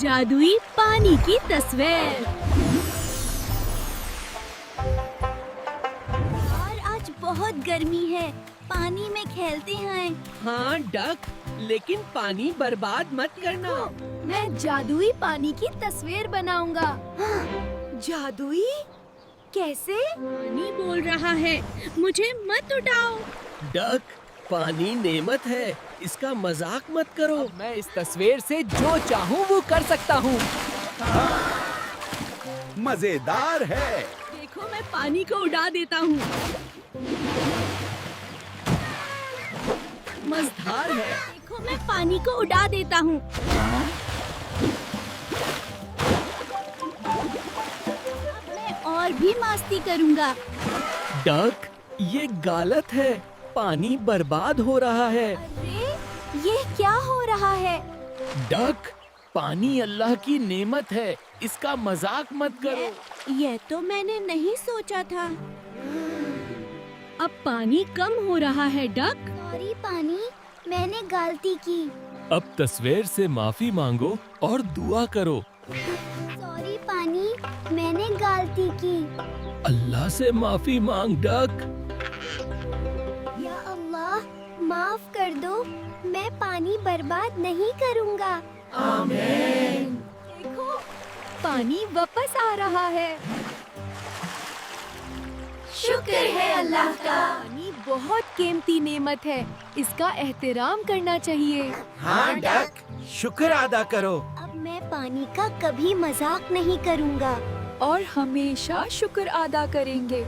जादुई पानी की तस्वीर। और आज बहुत गर्मी है, पानी में खेलते हैं। हाँ डक, लेकिन पानी बर्बाद मत करना। मैं जादुई पानी की तस्वीर बनाऊंगा। जादुई? कैसे? पानी बोल रहा है, मुझे मत उठाओ। डक, पानी नेमत है, इसका मजाक मत करो। अब मैं इस तस्वीर से जो चाहूँ वो कर सकता हूँ। मजेदार है। देखो, मैं पानी को उड़ा देता हूँ। मजेदार है। देखो, मैं पानी को उड़ा देता हूँ। अब मैं और भी मस्ती करूँगा। डक, ये गलत है, पानी बर्बाद हो रहा है। अरे, ये क्या हो रहा है? डक, पानी अल्लाह की नेमत है, इसका मजाक मत करो। ये तो मैंने नहीं सोचा था। अब पानी कम हो रहा है डक। सॉरी पानी, मैंने गलती की। अब तस्वीर से माफी मांगो और दुआ करो। सॉरी पानी, मैंने गलती की। अल्लाह से माफी मांग डक। या अल्लाह, माफ कर दो, मैं पानी बर्बाद नहीं करूँगा। देखो, पानी वापस आ रहा है। शुक्र है अल्लाह का। पानी बहुत कीमती नेमत है, इसका एहतराम करना चाहिए। हाँ डक, शुक्र अदा करो। अब मैं पानी का कभी मजाक नहीं करूँगा। और हमेशा शुक्र अदा करेंगे।